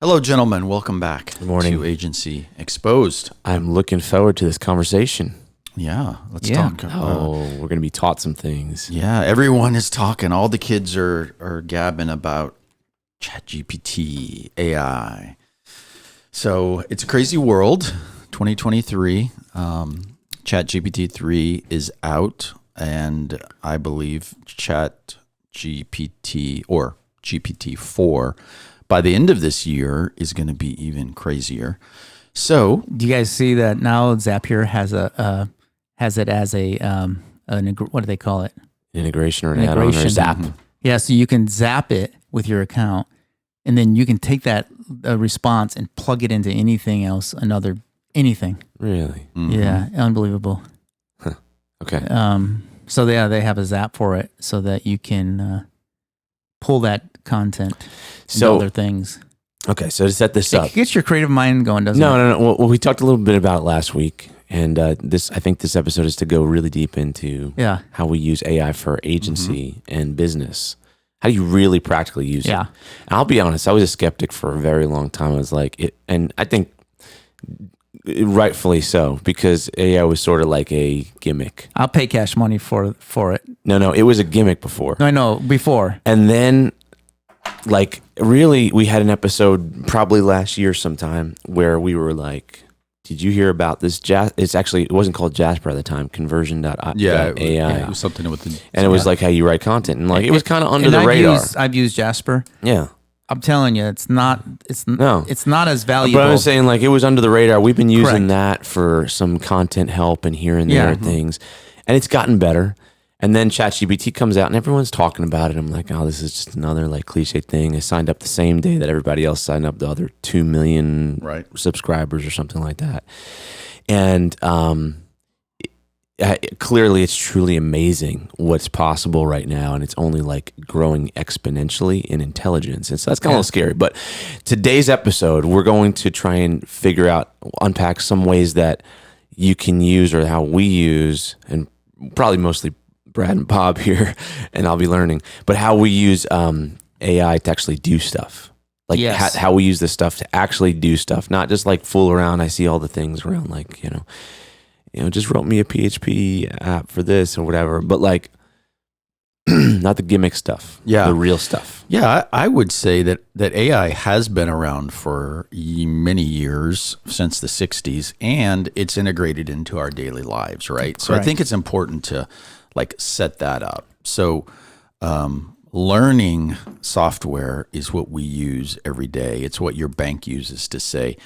Hello, gentlemen. Welcome back. Good morning. To Agency Exposed. I'm looking forward to this conversation. Yeah, let's talk. We're going to be taught some things. Yeah, everyone is talking. All the kids are gabbing about Chat GPT, AI. So it's a crazy world. 2023. Chat GPT 3 is out, and I believe Chat GPT or GPT 4 by the end of this year is going to be even crazier. So, do you guys see that now? Zapier has it as what do they call it? Integration or an add-on or zap. Mm-hmm. Yeah, so you can zap it with your account, and then you can take that response and plug it into anything else, anything. Really? Mm-hmm. Yeah, unbelievable. Huh. Okay. So they have a zap for it so that you can pull that content and other things. Okay, so to set this up. It gets your creative mind going, doesn't it? No. Well, we talked a little bit about it last week, and I think this episode is to go really deep into how we use AI for agency and business. How do you really practically use it? And I'll be honest, I was a skeptic for a very long time. I was like, and I think rightfully so, because AI was sort of like a gimmick. I'll pay cash money for it. No, it was a gimmick before. No, I know, before. And then, like, really, we had an episode probably last year sometime where we were like, did you hear about this? It wasn't called Jasper at the time, conversion.ai. It was something with the... And it was like how you write content. And like, it was kind of under the radar. I've used Jasper. Yeah. I'm telling you, it's not as valuable. But I was saying, like, it was under the radar. We've been using that for some content help and here and there things. And it's gotten better. And then ChatGPT comes out and everyone's talking about it. I'm like, oh, this is just another like cliche thing. I signed up the same day that everybody else signed up, the other 2 million subscribers or something like that. And clearly it's truly amazing what's possible right now. And it's only like growing exponentially in intelligence. And so that's kind of a little scary. But today's episode, we're going to try and unpack some ways that you can use, or how we use, and probably mostly Brad and Bob here, and I'll be learning, but how we use AI to actually do stuff. Like how we use this stuff to actually do stuff, not just like fool around. I see all the things around, like, just wrote me a PHP app for this or whatever, but like not the gimmick stuff, the real stuff. Yeah, I would say that AI has been around for many years, since the 60s, and it's integrated into our daily lives, right? So I think it's important to like set that up. So learning software is what we use every day. It's what your bank uses to say,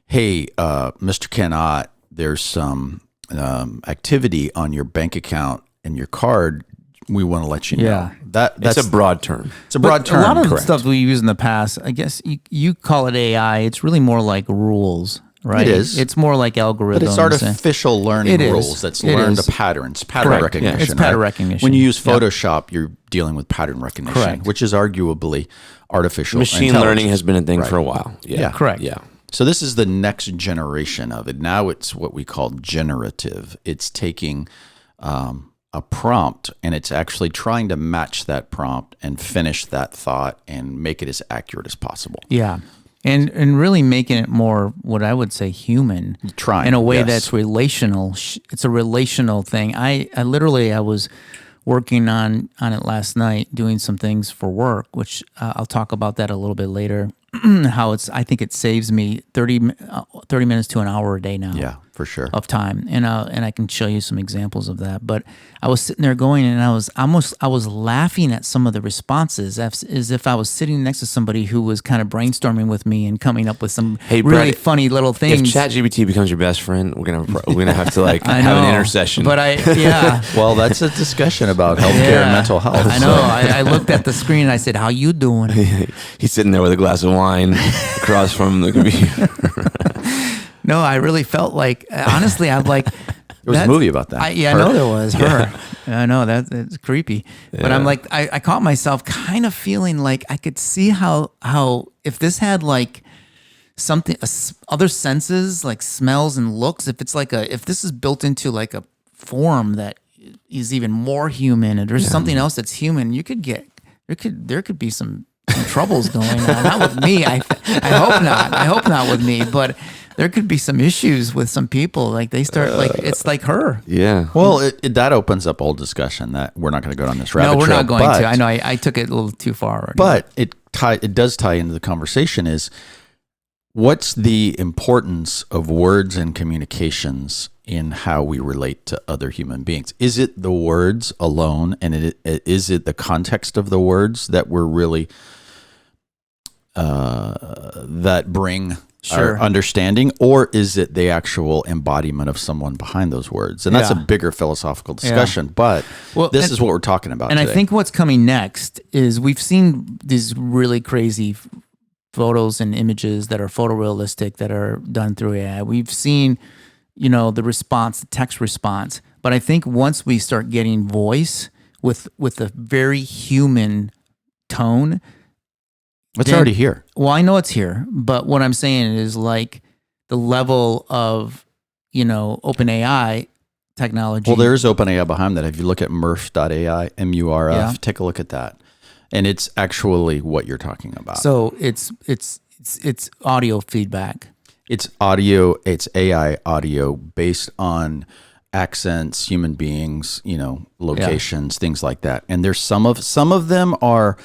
hey, Mr. Kennott, there's some activity on your bank account and your card. We want to let you know. That's a broad term. It's a broad term. A lot of the stuff we use in the past, I guess you call it AI. It's really more like rules, right? It is. It's more like algorithms. But it's artificial learning rules that's learned the patterns, pattern recognition. It's pattern recognition. When you use Photoshop, you're dealing with pattern recognition, which is arguably artificial Machine learning has been a thing for a while. Yeah. Correct. Yeah. So this is the next generation of it. Now it's what we call generative. It's taking a prompt, and it's actually trying to match that prompt and finish that thought and make it as accurate as possible. Yeah. And really making it more, what I would say, human. Trying. In a way that's relational. It's a relational thing. I was working on it last night, doing some things for work, which I'll talk about that a little bit later. How I think it saves me 30 minutes to an hour a day now. Yeah, for sure. Of time, and I can show you some examples of that. But I was sitting there going, and I was laughing at some of the responses, as if I was sitting next to somebody who was kind of brainstorming with me and coming up with some really funny little things. If ChatGPT becomes your best friend, we're gonna have to like have an intercession. But well, that's a discussion about healthcare and mental health. I know. I looked at the screen and I said, "How you doing?" He's sitting there with a glass of wine across from the computer. No, I really felt like, honestly, I'm like, there was a movie about that. I know there was. Her. I know that's creepy. But I'm like, I caught myself kind of feeling like I could see how if this had like something, other senses like smells and looks, if this is built into like a form that is even more human, and there's something else that's human, there could be some some troubles going on. Not with me. I hope not. I hope not with me. But there could be some issues with some people. Like they start it's like her. Yeah. Well, that opens up a whole discussion that we're not going to go down this rabbit No, we're trail. not going to. I know I took it a little too far already. But it does tie into the conversation is what's the importance of words and communications in how we relate to other human beings? Is it the words alone, and is it the context of the words that we're really that bring our understanding, or is it the actual embodiment of someone behind those words? And that's a bigger philosophical discussion, but this is what we're talking about and today. I think what's coming next is we've seen these really crazy photos and images that are photorealistic that are done through AI. We've seen, the response, the text response. But I think once we start getting voice with a very human tone, it's already here. Well, I know it's here, but what I'm saying is like the level of, OpenAI technology. Well, there's OpenAI behind that. If you look at Murf.ai, MURF, take a look at that. And it's actually what you're talking about. So it's audio feedback. It's audio, it's AI audio based on accents, human beings, locations, things like that. And there's some of them are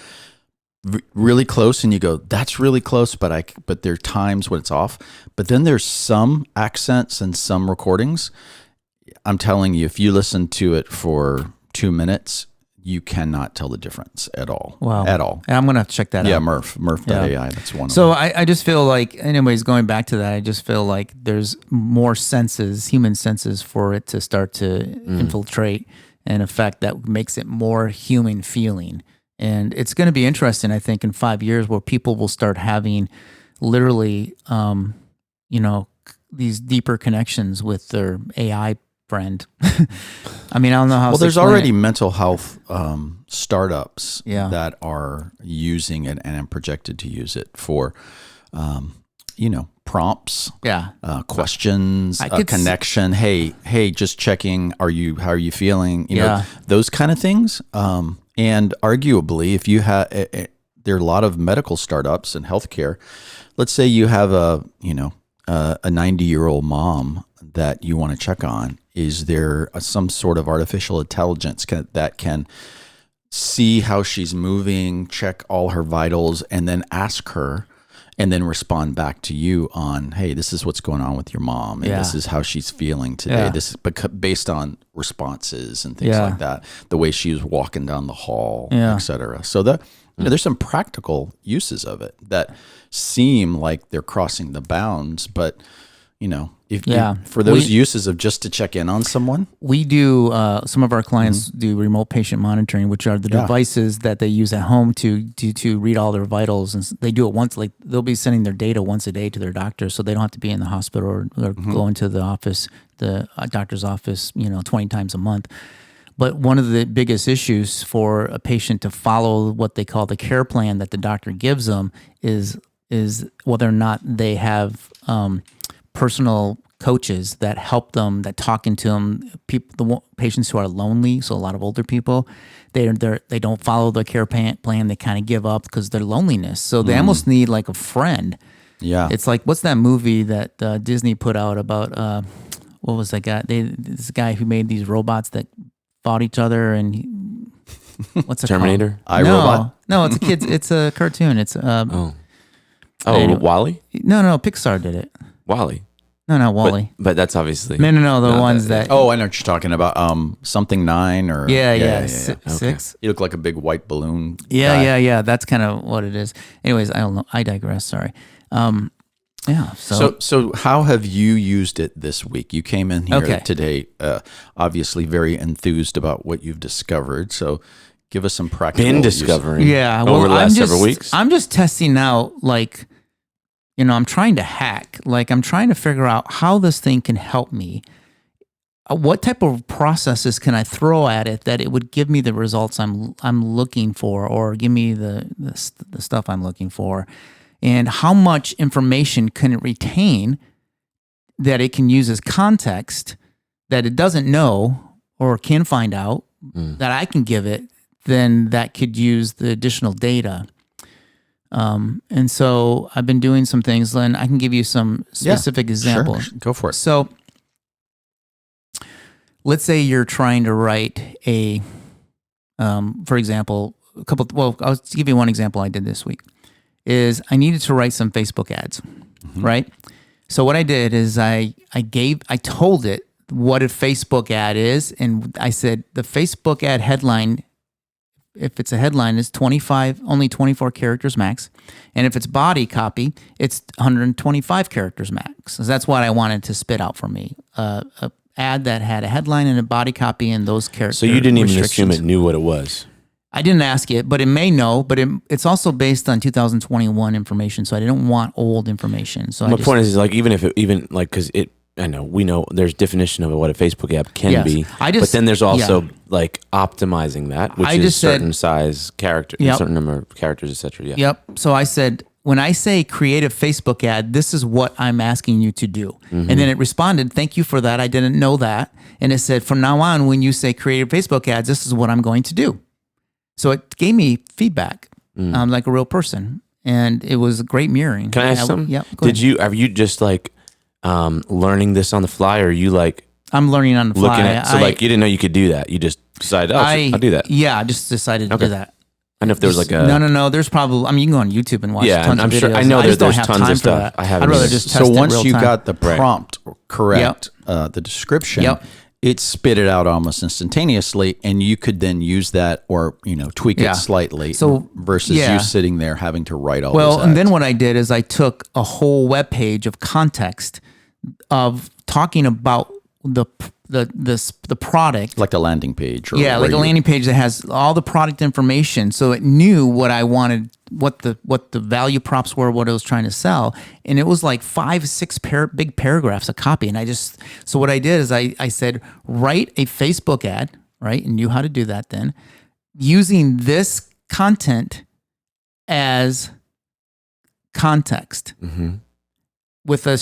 really close, and you go, that's really close, but there are times when it's off. But then there's some accents and some recordings. I'm telling you, if you listen to it for 2 minutes, you cannot tell the difference at all. Wow. At all. And I'm going to check that out. Yeah, Murf.ai, that's one of them. So I just feel like, anyways, going back to that, I just feel like there's more senses, human senses, for it to start to infiltrate and affect that makes it more human feeling. And it's going to be interesting, I think, in 5 years where people will start having literally, these deeper connections with their AI friend. I mean, I don't know how. Well, there's already mental health startups that are using it and projected to use it for, prompts, questions, connection. Hey, just checking. How are you feeling? Those kind of things. And arguably, if you have, there are a lot of medical startups in healthcare. Let's say you have a 90-year-old mom that you want to check on. Is there some sort of artificial intelligence that can see how she's moving, check all her vitals, and then ask her, and then respond back to you on, hey, this is what's going on with your mom, and this is how she's feeling today. This is based on responses and things like that, the way she was walking down the hall, et cetera. So there's some practical uses of it that seem like they're crossing the bounds, but for those uses of just to check in on someone. We do, some of our clients do remote patient monitoring, which are the devices that they use at home to read all their vitals. And they do it once, like they'll be sending their data once a day to their doctor, so they don't have to be in the hospital or go into the office, the doctor's office, 20 times a month. But one of the biggest issues for a patient to follow what they call the care plan that the doctor gives them is whether or not they have personal coaches that help them, that talking to them, the patients who are lonely. So a lot of older people, they don't follow the care plan. They kind of give up because of their loneliness. So they almost need like a friend. Yeah, it's like, what's that movie that Disney put out about? What was that guy? This guy who made these robots that fought each other, and what's it Terminator? called? iRobot? No, it's a kids. It's a cartoon. It's anyway. WALL-E? No, Pixar did it. WALL-E. No, WALL-E. But that's obviously no. The ones that. Oh, I know what you're talking about. Something 9 or yeah. Okay. 6. You look like a big white balloon. Yeah. That's kind of what it is. Anyways, I don't know. I digress. Sorry. So how have you used it this week? You came in here today, obviously very enthused about what you've discovered. So give us some practical. Been discovering. Yeah. Over the last several weeks. I'm just testing out, like, I'm trying to hack. Like, I'm trying to figure out how this thing can help me. What type of processes can I throw at it that it would give me the results I'm looking for, or give me the stuff I'm looking for, and how much information can it retain that it can use as context that it doesn't know or can find out that I can give it, then that could use the additional data. And so I've been doing some things, and I can give you some specific examples. Sure. Go for it. So let's say you're trying to write for example, I'll give you one example I did this week. Is I needed to write some Facebook ads, right? So what I did is I told it what a Facebook ad is, and I said the Facebook ad headline, if it's a headline, is only 24 characters max, and if it's body copy, it's 125 characters max. So that's what I wanted to spit out for me. A ad that had a headline and a body copy and those characters. So you didn't even assume it knew what it was. I didn't ask it, but it may know. But it's also based on 2021 information, so I didn't want old information. So my point is like because I know we know there's definition of what a Facebook app can be, but then there's also like optimizing that, which is certain size character, certain number of characters, etc. Yeah. Yep. So I said, when I say create a Facebook ad, this is what I'm asking you to do. And then it responded, thank you for that. I didn't know that. And it said, from now on, when you say create Facebook ads, this is what I'm going to do. So it gave me feedback, like a real person, and it was a great mirroring. Can I ask something? Yeah. Are you just like learning this on the fly, or are you like I'm learning on the fly? Looking at, so like you didn't know you could do that. You just decided, I'll do that. Yeah, I just decided to do that. I don't know if there was like a no. There's probably. I mean, you can go on YouTube and watch. tons I'm of videos. sure. I know there's don't have tons time of stuff. For that. I haven't. I'd rather just test so it once real you time. got the prompt correct, the description, it spit it out almost instantaneously, and you could then use that or tweak it slightly. So versus you sitting there having to write all. Well, those and then ads. what I did is I took a whole web page of context of talking about the product, like a landing page, or like a landing page that has all the product information, so it knew what I wanted, what the value props were, what it was trying to sell, and it was like 5-6 big paragraphs of copy. And so what I did is I said, write a Facebook ad, right, and knew how to do that then, using this content as context with a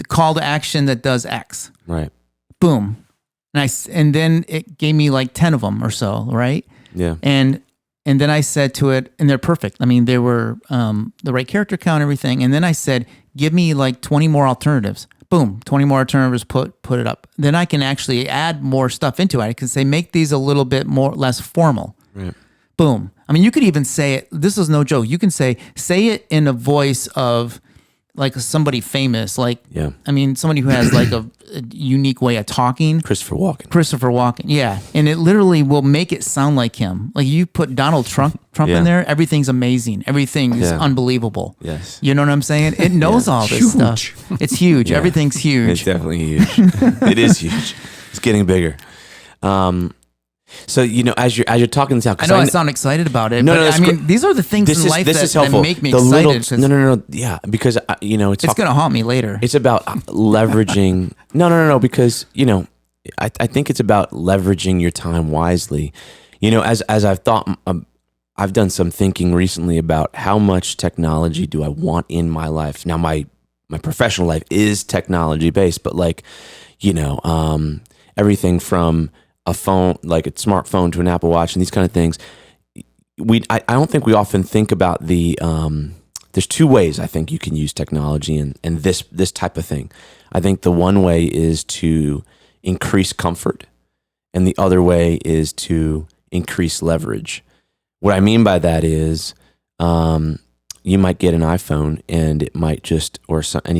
call to action that does X, right? Boom. And then it gave me like 10 of them or so, right? Yeah. And then I said to it, and they're perfect. I mean, they were the right character count, everything. And then I said, give me like 20 more alternatives. Boom, 20 more alternatives. Put it up. Then I can actually add more stuff into it. I can say, make these a little bit less formal. Right. Boom. I mean, you could even say it. This is no joke. You can say it in a voice of like somebody famous, like, I mean, somebody who has like a unique way of talking. Christopher Walken. Yeah. And it literally will make it sound like him. Like you put Donald Trump in there, everything's amazing. Everything is unbelievable. Yes. You know what I'm saying? It knows all this stuff. It's huge. Yeah. Everything's huge. It's definitely huge. It is huge. It's getting bigger. So as you're talking this out, I know I sound excited about it. But I mean, these are the things in life that make me excited. No, yeah, because it's going to haunt me later. It's about leveraging. No, because I think it's about leveraging your time wisely. As I've thought, I've done some thinking recently about how much technology do I want in my life. Now, my professional life is technology based, but like everything from a phone, like a smartphone, to an Apple Watch, and these kind of things. I don't think we often think about the. There's two ways I think you can use technology and this type of thing. I think the one way is to increase comfort, and the other way is to increase leverage. What I mean by that is, you might get an iPhone, and it might any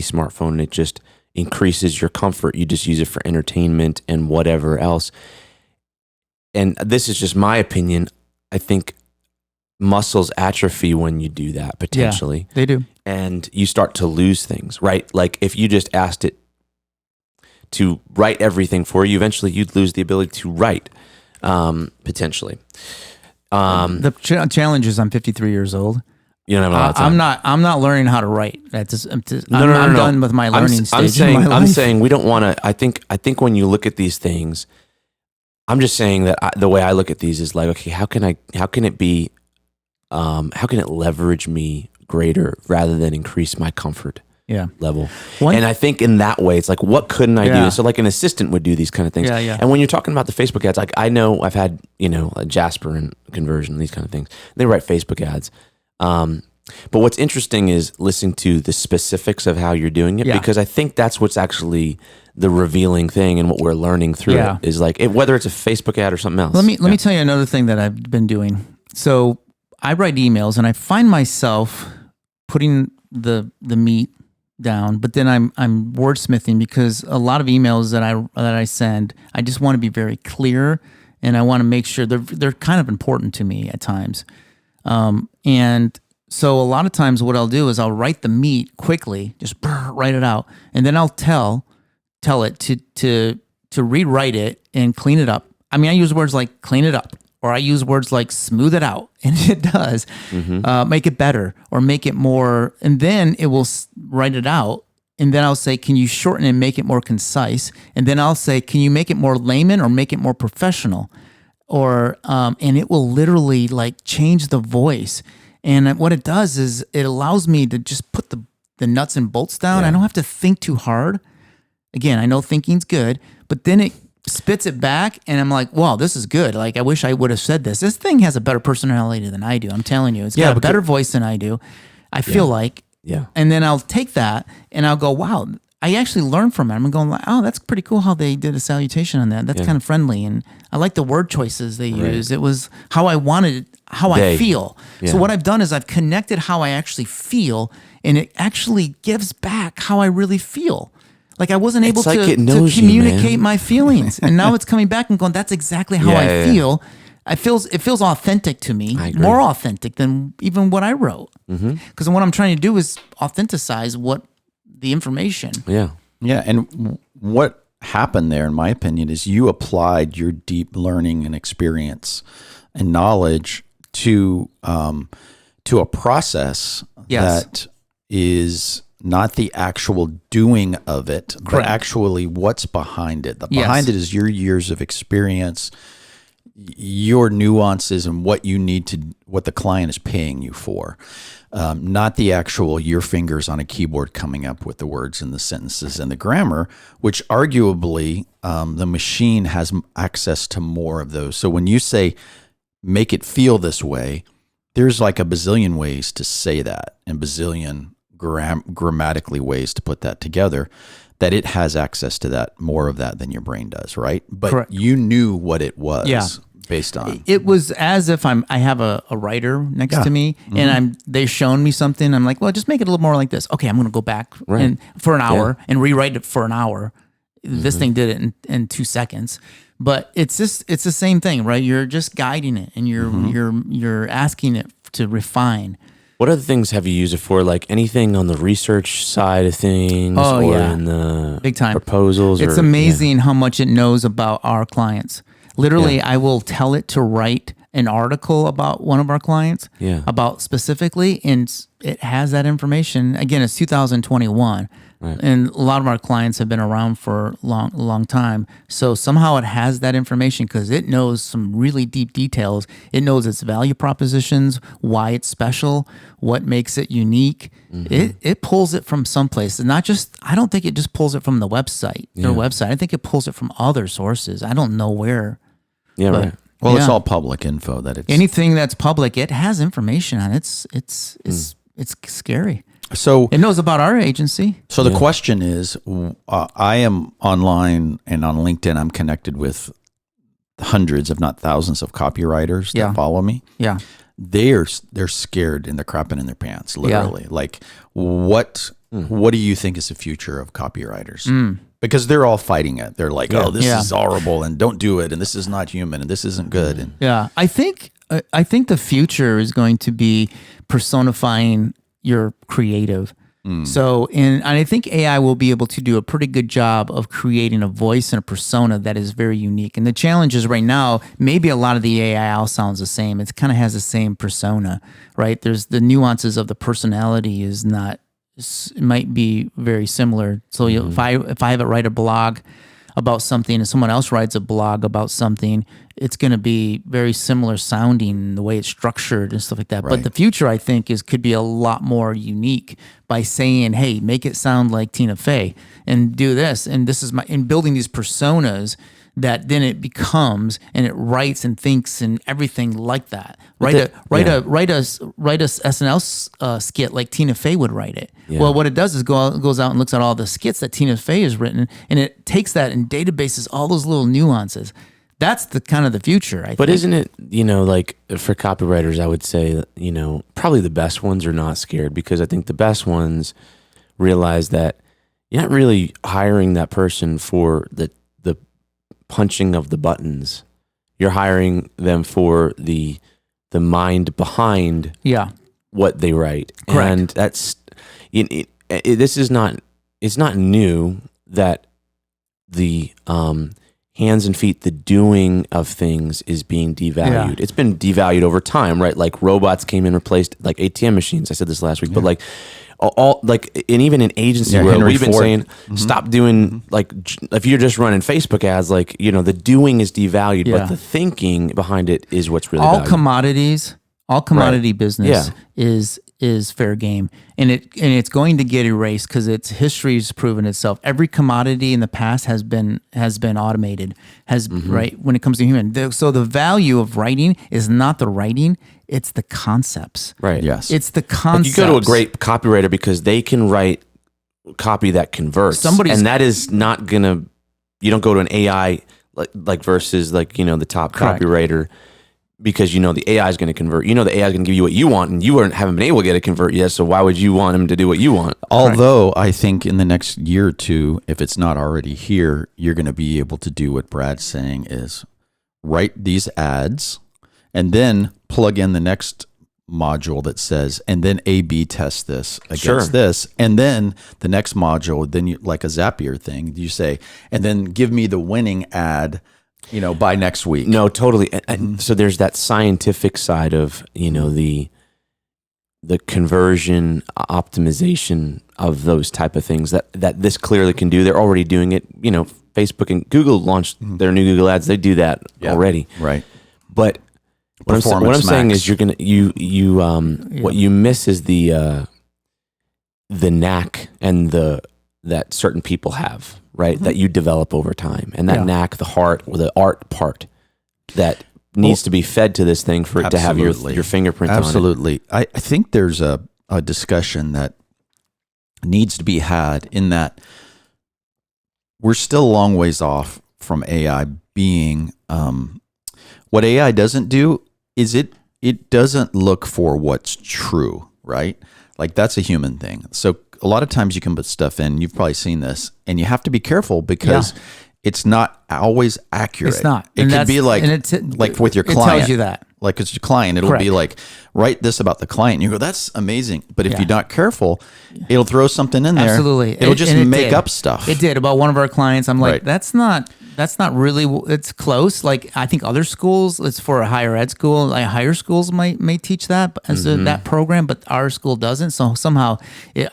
smartphone, and it just increases your comfort. You just use it for entertainment and whatever else. And this is just my opinion. I think muscles atrophy when you do that, potentially. Yeah, they do. And you start to lose things, right? Like if you just asked it to write everything for you, eventually you'd lose the ability to write, potentially. The challenge is I'm 53 years old. You don't have a lot of time. I'm not learning how to write. I'm done with my learning stage. I'm saying we don't want to. I think when you look at these things, I'm just saying that the way I look at these is like, okay, how can it leverage me greater rather than increase my comfort level? And I think in that way, it's like, what couldn't I do? So like an assistant would do these kind of things. Yeah. And when you're talking about the Facebook ads, like I know I've had, a Jasper and Conversion, these kind of things. They write Facebook ads. But what's interesting is listening to the specifics of how you're doing it, Yeah. because I think that's what's actually the revealing thing, and what we're learning through Yeah. it is like whether it's a Facebook ad or something else. Let me tell you another thing that I've been doing. So I write emails, and I find myself putting the meat down, but then I'm wordsmithing, because a lot of emails that I send, I just want to be very clear, and I want to make sure they're kind of important to me at times. And so a lot of times what I'll do is I'll write the meat quickly, just write it out, and then I'll tell it to rewrite it and clean it up. I mean, I use words like clean it up, or I use words like smooth it out, and it does make it better or make it more, and then it will write it out. And then I'll say, can you shorten and make it more concise? And then I'll say, can you make it more layman or make it more professional? Or, and it will literally like change the voice. And what it does is it allows me to just put the nuts and bolts down. Yeah. I don't have to think too hard. Again, I know thinking's good, but then it spits it back, and I'm like, wow, this is good. Like, I wish I would have said this. This thing has a better personality than I do. I'm telling you, it's got a better voice than I do. I feel like. Yeah. And then I'll take that and I'll go, wow, I actually learned from it. I'm going like, oh, that's pretty cool how they did a salutation on that. That's kind of friendly. And I like the word choices they use. It was how I wanted, I feel. Yeah. So what I've done is I've connected how I actually feel, and it actually gives back how I really feel. Like I wasn't able like to it knows you, communicate man. my feelings. And now it's coming back and going, that's exactly how I feel. It feels authentic to me, more authentic than even what I wrote. Because what I'm trying to do is authenticize the information. Yeah. Yeah, and what happened there, in my opinion, is you applied your deep learning and experience and knowledge to a process that is not the actual doing of it, but actually what's behind it. Behind it is your years of experience, your nuances, and what you need to, what the client is paying you for. Not the actual your fingers on a keyboard coming up with the words and the sentences and the grammar, which arguably the machine has access to more of those. So when you say make it feel this way, there's like a bazillion ways to say that, and bazillion grammatically ways to put that together, that it has access to that, more of that than your brain does, right? But Correct. You knew what it was based on. It was as if I have a writer next to me, and they've shown me something. I'm like, well, just make it a little more like this. Okay, I'm going to go back and for an hour and rewrite it for an hour. This thing did it in 2 seconds. But it's the same thing, right? You're just guiding it, and you're asking it to refine. What other things have you used it for? Like anything on the research side of things, or in the big time proposals? It's amazing how much it knows about our clients. Literally, I will tell it to write an article about one of our clients, about specifically, and it has that information. Again, it's 2021. And a lot of our clients have been around for a long time. So somehow it has that information because it knows some really deep details. It knows its value propositions, why it's special, what makes it unique. It pulls it from someplace. And not just, I don't think it just pulls it from the website, their website. I think it pulls it from other sources. I don't know where. Right. Well, it's all public info that it's anything that's public, it has information on it. It's scary. So it knows about our agency. So the question is, I am online and on LinkedIn. I'm connected with hundreds, if not thousands, of copywriters that follow me. Yeah, they're scared and they're crapping in their pants, literally. Like, what do you think is the future of copywriters? Because they're all fighting it. They're like, oh, this is horrible, and don't do it, and this is not human, and this isn't good. And I think the future is going to be personifying your creative. So, and I think AI will be able to do a pretty good job of creating a voice and a persona that is very unique. And the challenge is right now, maybe a lot of the AI all sounds the same. It kind of has the same persona, right? There's the nuances of the personality is not, it might be very similar. So if I have it write a blog about something and someone else writes a blog about something, it's going to be very similar sounding in the way it's structured and stuff like that. Right. But the future, I think, could be a lot more unique by saying, hey, make it sound like Tina Fey and do this. And this is in building these personas that then it becomes and it writes and thinks and everything like that. Write a SNL skit like Tina Fey would write it. Yeah. Well, what it does is goes out and looks at all the skits that Tina Fey has written, and it takes that and databases all those little nuances. That's the kind of the future, I think. But isn't it, like for copywriters, I would say that, probably the best ones are not scared, because I think the best ones realize that you're not really hiring that person for the punching of the buttons. You're hiring them for the mind behind what they write. Correct. And that's this is not, it's not new that the hands and feet, the doing of things is being devalued. It's been devalued over time, right? Like robots came and replaced like ATM machines. I said this last week, but like and even in agency world, Henry we've been Ford. saying stop doing like, if you're just running Facebook ads, like, the doing is devalued, but the thinking behind it is what's really valued. All commodity business is fair game, and it's going to get erased because its history's proven itself. Every commodity in the past has been automated, right, when it comes to human. So the value of writing is not the writing, it's the concepts. Right. Yes. It's the Like concepts. you go to a great copywriter because they can write copy that converts. And that is not gonna. You don't go to an AI like versus like the top Correct. copywriter, because the AI is going to convert. The AI is going to give you what you want, and you haven't been able to get it convert yet. So why would you want him to do what you want? Although I think in the next year or two, if it's not already here, you're going to be able to do what Brad's saying is write these ads and then plug in the next module that says, and then A/B test this against this. And then the next module, then you, like a Zapier thing, you say, and then give me the winning ad, by next week. No, totally. And so there's that scientific side of, the conversion optimization of those type of things that this clearly can do. They're already doing it. Facebook and Google launched their new Google ads. They do that already. Right. But what I'm saying is you're going to, what you miss is the knack and that certain people have, right? That you develop over time, and that knack, the heart or the art part that needs to be fed to this thing for it to have your fingerprint on it. Absolutely. I think there's a discussion that needs to be had in that we're still a long ways off from AI being, what AI doesn't do is it doesn't look for what's true, right? Like that's a human thing. So a lot of times you can put stuff in, you've probably seen this, and you have to be careful because it's not always accurate. It's not. It could be like with your client. It tells you that. Like it's your client, it'll be like, write this about the client. And you go, that's amazing. But if you're not careful, it'll throw something in there. Absolutely. It'll just make up stuff. It did about one of our clients. I'm like, that's not really, it's close. Like I think other schools, it's for a higher ed school. Like higher schools may teach that as that program, but our school doesn't. So somehow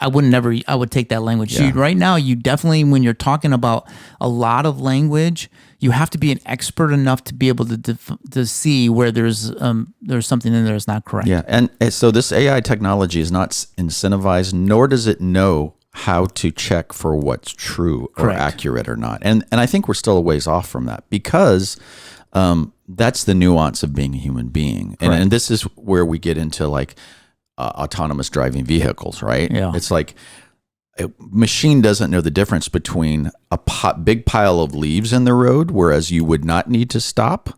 I would take that language. Yeah. Right now, you definitely, when you're talking about a lot of language, you have to be an expert enough to be able to see where there's something in there that's not correct. Yeah, and so this AI technology is not incentivized, nor does it know how to check for what's true or accurate or not. And I think we're still a ways off from that because that's the nuance of being a human being. And this is where we get into like autonomous driving vehicles, right? Yeah. It's like a machine doesn't know the difference between a big pile of leaves in the road, whereas you would not need to stop,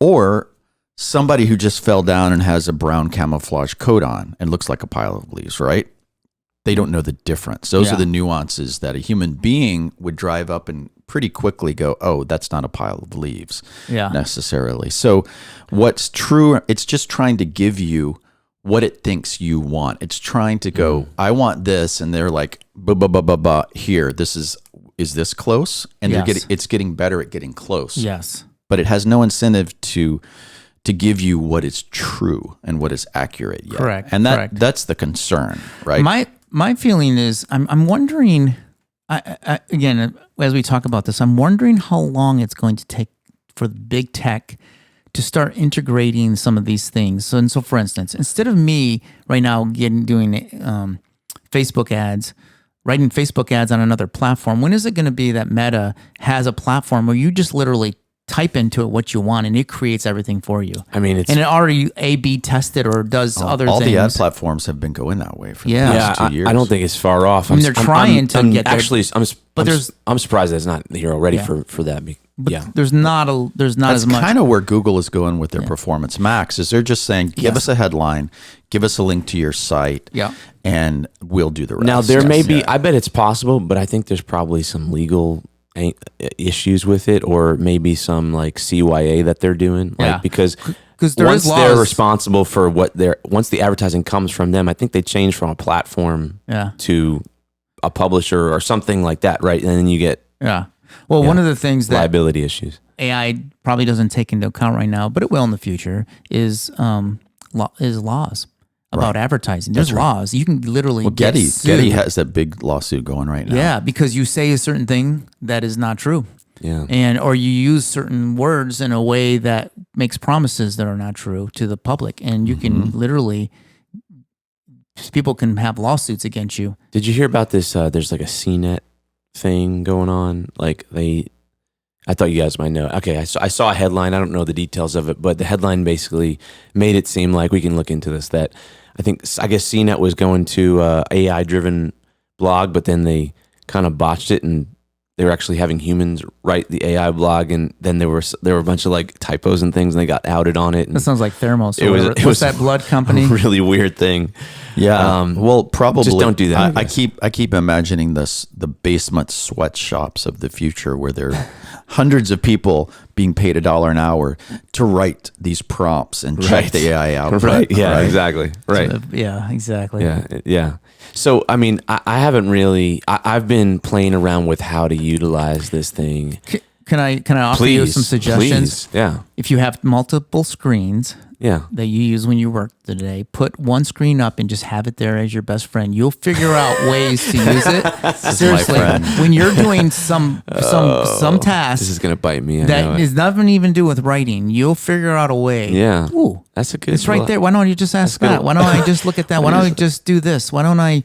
or somebody who just fell down and has a brown camouflage coat on and looks like a pile of leaves, right? They don't know the difference. Those are the nuances that a human being would drive up and pretty quickly go, oh, that's not a pile of leaves necessarily. So what's true, it's just trying to give you what it thinks you want. It's trying to go, I want this, and they're like, here, is this close? And it's getting better at getting close. Yes. But it has no incentive to give you what is true and what is accurate yet. Correct. And that's the concern, right? My feeling is I'm wondering, again, as we talk about this, I'm wondering how long it's going to take for the big tech to start integrating some of these things. So for instance, instead of me right now doing Facebook ads, writing Facebook ads on another platform. When is it going to be that Meta has a platform where you just literally type into it what you want and it creates everything for you? I mean, it's And it already A/B tested or does other all things. the ad platforms have been going that way for the Yeah. past 2 years. I don't think it's far off. I mean, they're trying to get there. actually. But there's- I'm surprised that it's not here already Yeah. for that. Yeah, There's not That's as much. kind of where Google is going with their Performance Max. Is they're just saying, give us a headline, give us a link to your site, Yeah. and we'll do the rest. now there may Yes. be. I bet it's possible, but I think there's probably some legal issues with it, or maybe some like CYA that they're doing, Yeah. like because. there once is they're laws. responsible for what they're, once the advertising comes from them, I think they change from a platform Yeah. to a publisher or something like that, right? And then you get Yeah. Well, one of the things that liability issues. AI probably doesn't take into account right now, but it will in the future, is laws about advertising. There's laws. You can literally get Getty sued. has that big lawsuit going right now. Yeah, because you say a certain thing that is not true. Yeah. And or you use certain words in a way that makes promises that are not true to the public, and you can literally, people can have lawsuits against you. Did you hear about this? There's like a CNET thing going on. Like I thought you guys might know. Okay, I saw a headline. I don't know the details of it, but the headline basically made it seem like, we can look into this, that I guess CNET was going to AI driven blog, but then they kind of botched it, and they were actually having humans write the AI blog, and then there were a bunch of like typos and things, and they got outed on it. And That sounds like Thermos. It was- What's that blood company? a really weird thing. Yeah. well, probably just don't do that, I I guess. keep imagining the basement sweatshops of the future, where there are hundreds of people being paid $1 an hour to write these prompts and check Right. the AI output. Right. Yeah. right? Exactly. Right. Yeah, exactly. Yeah, yeah. So, I mean, I haven't really. I've been playing around with how to utilize this thing. Can I offer you some suggestions? Please. Yeah, If you have multiple screens yeah. that you use when you work today, put one screen up and just have it there as your best friend. You'll figure out ways to use it. Seriously, friend. when you're doing some task This is gonna bite me. I know that it. is nothing even to do with writing, you'll figure out a way. Yeah, Ooh, that's a good. it's right there. Why don't you just ask good. that? Why don't I just look at that? Why don't I just do this? Why don't I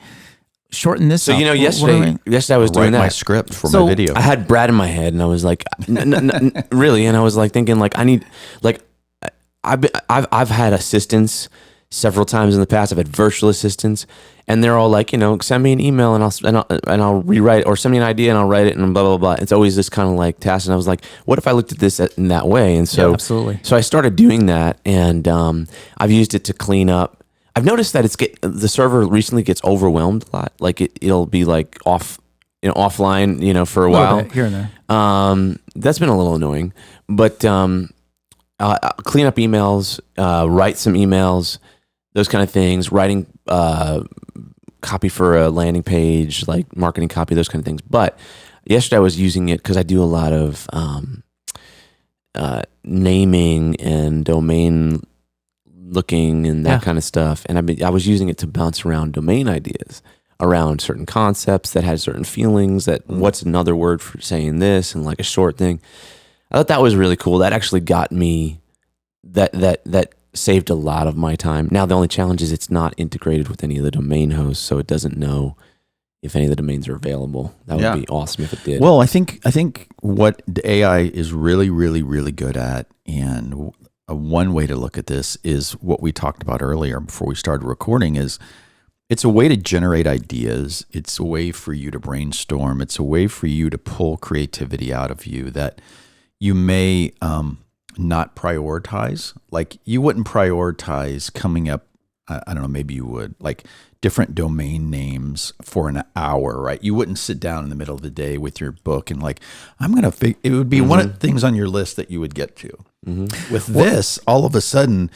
shorten this So up? you know, What yesterday I was Write doing my that. script for So, my video. I had Brad in my head, and I was like, really, and I was like thinking, like, I need, like, I've had assistants several times in the past. I've had virtual assistants, and they're all like, send me an email and I'll rewrite, or send me an idea and I'll write it, and blah blah blah. It's always this kind of like task, and I was like, what if I looked at this in that way? And so, Yeah, absolutely. So I started doing that, and I've used it to clean up. I've noticed that the server recently gets overwhelmed a lot. Like it'll be like offline, for a while. Here and there. That's been a little annoying, but clean up emails, write some emails, those kind of things, writing copy for a landing page, like marketing copy, those kind of things. But yesterday I was using it because I do a lot of naming and domain looking and that kind of stuff. And I was using it to bounce around domain ideas around certain concepts that had certain feelings, that what's another word for saying this, and like a short thing. I thought that was really cool. That actually got me, that saved a lot of my time. Now the only challenge is it's not integrated with any of the domain hosts, so it doesn't know if any of the domains are available. That would be awesome if it did. Well, I think what the AI is really, really, really good at, and one way to look at this is what we talked about earlier before we started recording, is it's a way to generate ideas. It's a way for you to brainstorm. It's a way for you to pull creativity out of you that you may not prioritize. Like you wouldn't prioritize coming up, I don't know, maybe you would, like different domain names for an hour, right? You wouldn't sit down in the middle of the day with your book and like, it would be one of the things on your list that you would get to. With this, all of a sudden,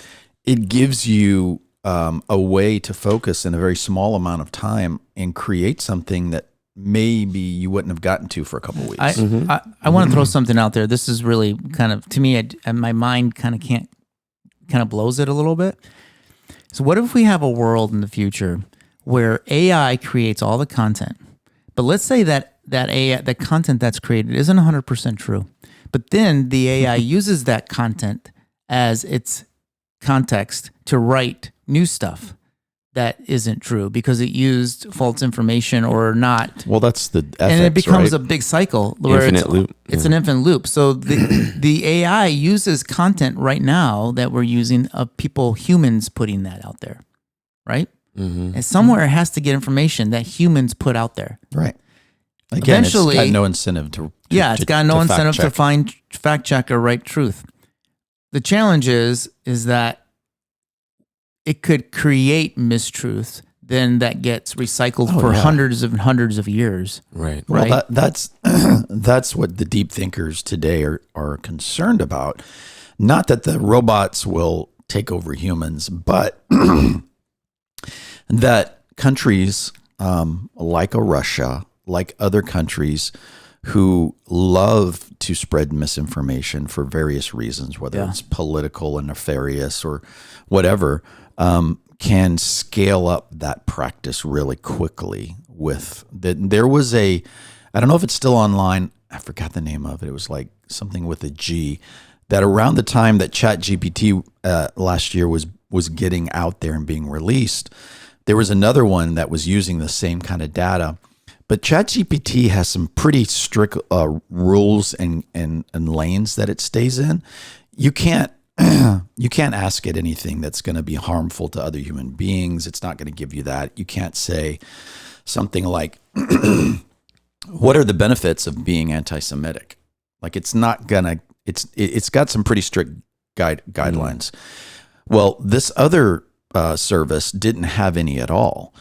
it gives you a way to focus in a very small amount of time and create something that maybe you wouldn't have gotten to for a couple of weeks. I want to throw something out there. This is really kind of, to me, my mind kind of blows it a little bit. So what if we have a world in the future where AI creates all the content, but let's say that AI, the content that's created isn't 100% true, but then the AI uses that content as its context to write new stuff. that isn't true because it used false information or not. Well, that's the ethics, And it becomes right? a big cycle where Infinite loop. It's an infinite loop. So the AI uses content right now that we're using of humans putting that out there, right? And somewhere it has to get information that humans put out there. Right. Again, Eventually, it's got no incentive to it's got no incentive to fact-check. find fact check or right truth. The challenge is that it could create mistruths, then that gets recycled for hundreds of years. Right. Well, Right. that's what the deep thinkers today are concerned about. Not that the robots will take over humans, but that countries like Russia, like other countries who love to spread misinformation for various reasons, whether it's political and nefarious or whatever, can scale up that practice really quickly. There was I don't know if it's still online. I forgot the name of it. It was like something with a G. That around the time that Chat GPT last year was getting out there and being released, there was another one that was using the same kind of data. But Chat GPT has some pretty strict rules and lanes that it stays in. You can't ask it anything that's going to be harmful to other human beings. It's not going to give you that. You can't say something like, what are the benefits of being anti-Semitic? Like it's not going to, it's got some pretty strict guidelines. Well, this other service didn't have any at all.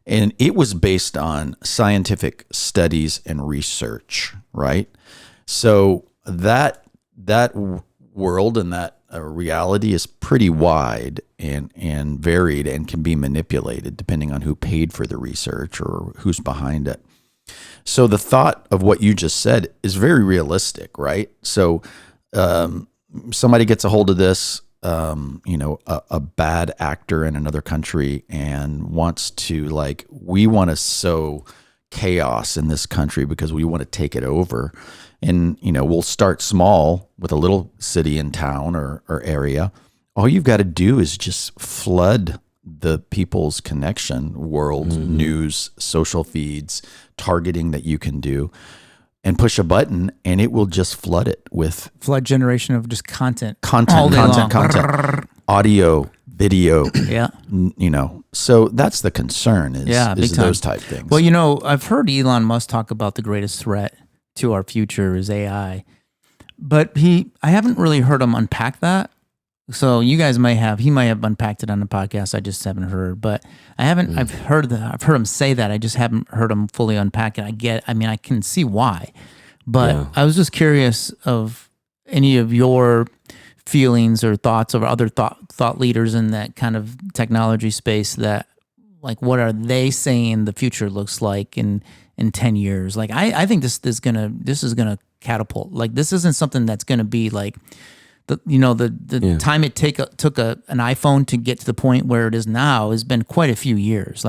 And it was based on scientific studies and research, right? So that world and that reality is pretty wide and varied and can be manipulated depending on who paid for the research or who's behind it. So the thought of what you just said is very realistic, right? So somebody gets a hold of this, a bad actor in another country and wants to we want to sow chaos in this country because we want to take it over. And, we'll start small with a little city in town or area. All you've got to do is just flood the people's connection, world news, social feeds, targeting that you can do, and push a button and it will just flood it with Flood generation of just content all day long. audio, video, Yeah. So that's the concern is big time. those type things. Well, I've heard Elon Musk talk about the greatest threat to our future is AI, but I haven't really heard him unpack that. So you guys he might have unpacked it on the podcast. I just haven't heard, but I haven't, I've heard him say that. I just haven't heard him fully unpack it. I can see why, but I was just curious of any of your feelings or thoughts of other thought leaders in that kind of technology space that what are they saying the future looks like in 10 years? I think this is gonna catapult. This isn't something that's gonna be the time it took an iPhone to get to the point where it is now has been quite a few years.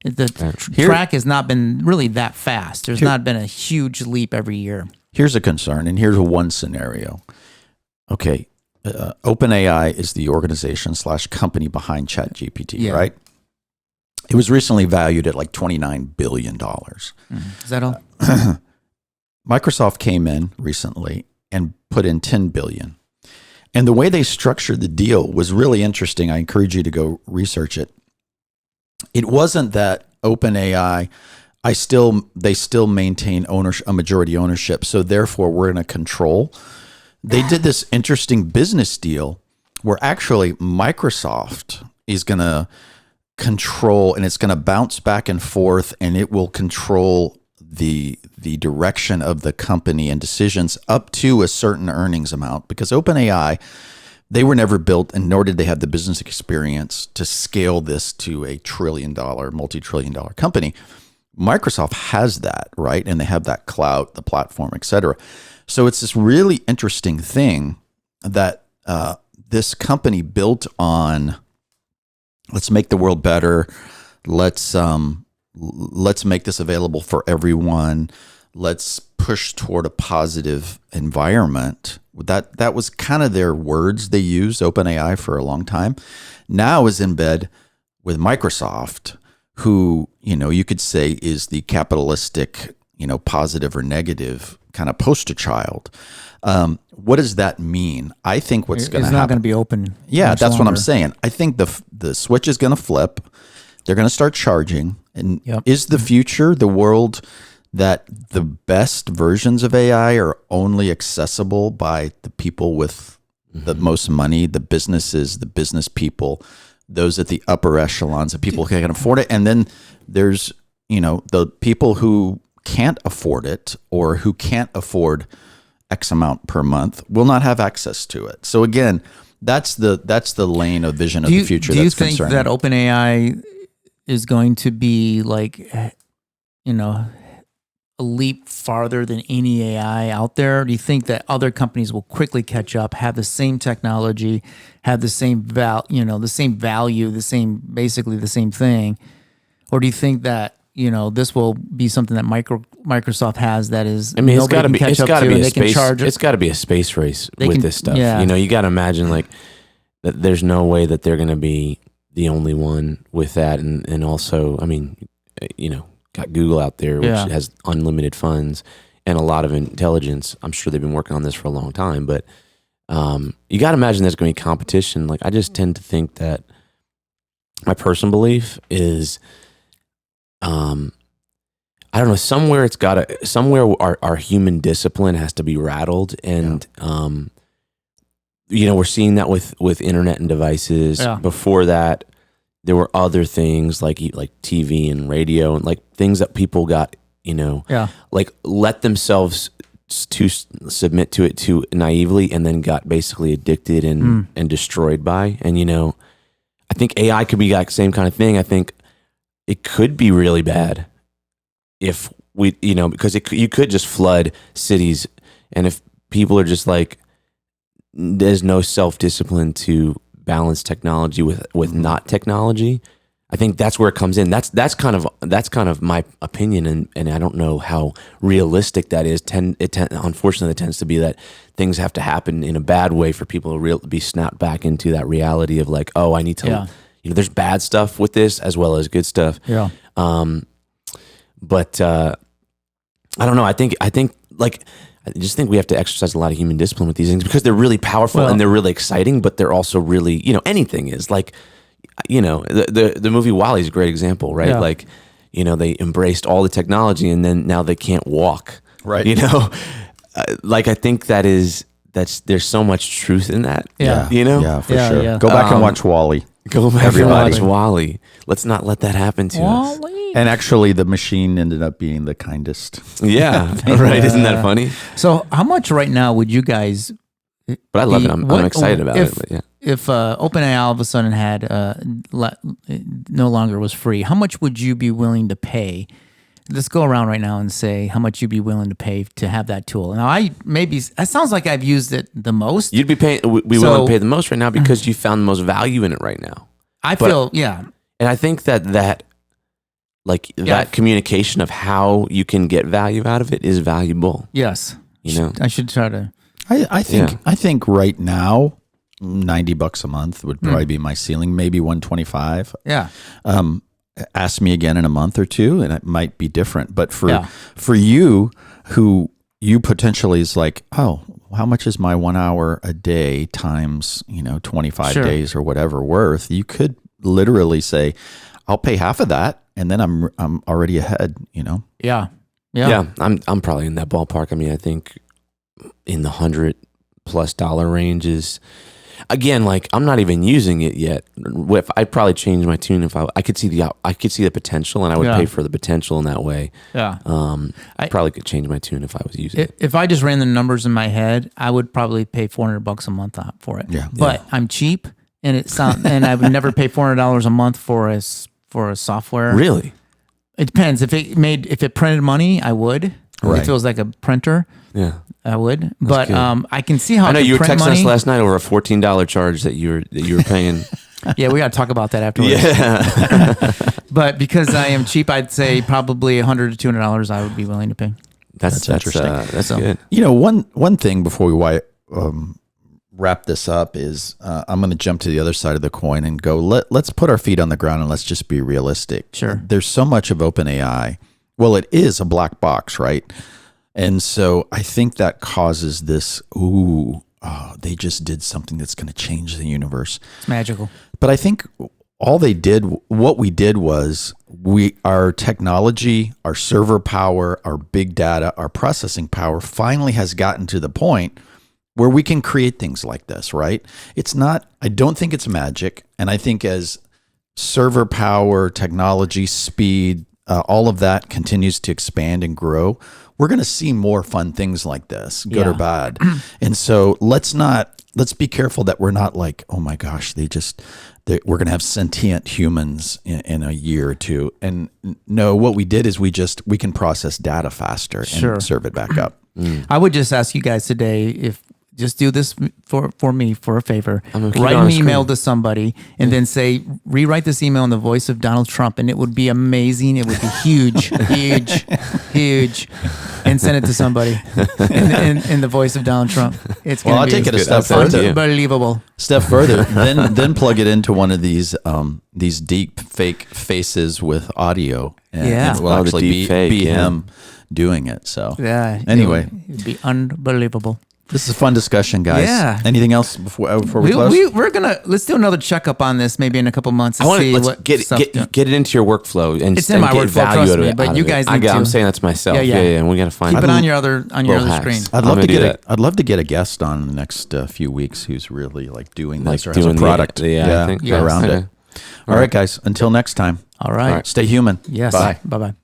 The track has not been really that fast. There's not been a huge leap every year. Here's a concern, and here's one scenario. Okay, OpenAI is the organization / company behind Chat GPT, right? It was recently valued at $29 billion. Is that all? Microsoft came in recently and put in $10 billion. And the way they structured the deal was really interesting. I encourage you to go research it. It wasn't that OpenAI, they still maintain a majority ownership, so therefore we're going to control. They did this interesting business deal where actually Microsoft is going to control, and it's going to bounce back and forth, and it will control the direction of the company and decisions up to a certain earnings amount, because OpenAI, they were never built, and nor did they have the business experience to scale this to a multi-trillion-dollar company. Microsoft has that, right? And they have that cloud, the platform, et cetera. So it's this really interesting thing that this company built on, let's make the world better. Let's make this available for everyone. Let's push toward a positive environment. That was kind of their words they used, OpenAI, for a long time. Now is in bed. with Microsoft, who, you could say is the capitalistic, positive or negative kind of poster child. What does that mean? I think what's going to happen. It's not going to be open. Yeah, that's what I'm longer. saying. I think the switch is going to flip. They're going to start charging. And is the future the world that the best versions of AI are only accessible by the people with the most money, the businesses, the business people, those at the upper echelons of people who can afford it? And then there's, the people who can't afford it or who can't afford X amount per month will not have access to it. So again, that's the lane of vision of the future. Do you that's think concerning. that OpenAI is going to be like, a leap farther than any AI out there? Do you think that other companies will quickly catch up, have the same technology, have the same the same value, basically the same thing? Or do you think that, this will be something that Microsoft has that is, I mean, it's got to be a space. Charge it's got to be a space race with this stuff. Yeah. You got to imagine like that. There's no way that they're going to be the only one with that, and also, I mean, got Google out there, which has unlimited funds and a lot of intelligence. I'm sure they've been working on this for a long time, but you got to imagine there's going to be competition. Like, I just tend to think that my personal belief is, I don't know, somewhere our human discipline has to be rattled. And, we're seeing that with internet and devices. Yeah. Before that, there were other things like TV and radio and like things that people got, like let themselves to submit to it too naively and then got basically addicted and destroyed by. And, I think AI could be that same kind of thing. I think it could be really bad if we, because you could just flood cities. And if people are just like, there's no self-discipline to balance technology with not technology, I think that's where it comes in. That's kind of my opinion, and I don't know how realistic that is. Unfortunately, it tends to be that things have to happen in a bad way for people to be snapped back into that reality of like, oh, I need to, there's bad stuff with this as well as good stuff. Yeah. But I don't know. I think like, I just think we have to exercise a lot of human discipline with these things because they're really powerful and they're really exciting, but they're also really, anything is like, the movie WALL-E is a great example, right? Yeah. Like, they embraced all the technology and then now they can't walk, Right. Like, I think there's so much truth in that. Yeah. Yeah, for sure. Yeah. Go back and watch WALL-E. Go back Everybody. and watch WALL-E. Let's not let that happen to us. And actually, the machine ended up being the kindest. Yeah, right. Isn't that funny? So how much right now would you guys... But I love it. I'm excited about it. But yeah. If OpenAI all of a sudden had no longer was free, how much would you be willing to pay? Let's go around right now and say how much you'd be willing to pay to have that tool. Now, that sounds like I've used it the most. You'd be paying. We willing to pay the most right now because you found the most value in it right now. And I think that communication of how you can get value out of it is valuable. Yes. I should try to. I think right now, $90 a month would probably be my ceiling. Maybe 125. Yeah. Ask me again in a month or two, and it might be different. But for you, who you potentially is like, oh, how much is my 1 hour a day times 25 days or whatever worth? You could literally say, I'll pay half of that, and then I'm already ahead. Yeah. I'm probably in that ballpark. I mean, I think in the $100+ range is. Again, like I'm not even using it yet. I'd probably change my tune if I could see the potential, and I would pay for the potential in that way. Yeah, I probably could change my tune if I was using it. If I just ran the numbers in my head, I would probably pay $400 a month for it. Yeah, but I'm cheap, and and I would never pay $400 a month for a software. Really? It depends. If it printed money, I would. Right. If it was like a printer. Yeah. I would, but I can see how. I know you were texting money. us last night over a $14 charge that you were paying. Yeah, we got to talk about that afterwards. Yeah, but because I am cheap, I'd say probably $100 to $200 I would be willing to pay. That's interesting. That's good. One thing before we wrap this up is I'm going to jump to the other side of the coin and go, let's put our feet on the ground and let's just be realistic. Sure. There's so much of OpenAI. Well, it is a black box, right? And so I think that causes this, they just did something that's going to change the universe. It's magical. But I think what we did was our technology, our server power, our big data, our processing power finally has gotten to the point where we can create things like this, right? I don't think it's magic. And I think as server power, technology, speed, all of that continues to expand and grow, we're going to see more fun things like this, good or bad. And so let's be careful that we're not like, oh my gosh, we're going to have sentient humans in a year or two. And no, what we did is we can process data faster and serve it back up. I would just ask you guys today, if just do this for me for a favor. Write an email to somebody and then say, rewrite this email in the voice of Donald Trump, and it would be amazing. It would be huge, huge, and send it to somebody in the voice of Donald Trump. It's I'll take it a step further. Unbelievable. Step further, then plug it into one of these deep fake faces with audio, and it will actually be him doing it. So anyway, it'd be unbelievable. This is a fun discussion, guys. Yeah. Anything else before we close? Let's do another checkup on this maybe in a couple months. Let's get it into your workflow and it's in my workflow. Value Trust me, but you guys need to. I'm saying that to myself. Yeah. And we got to find. Keep it on your other screen. I'd love to get a guest on in the next few weeks who's really like doing this or has a product. I think around it. All right, guys. Until next time. All right. Stay human. Yes. Bye. Bye.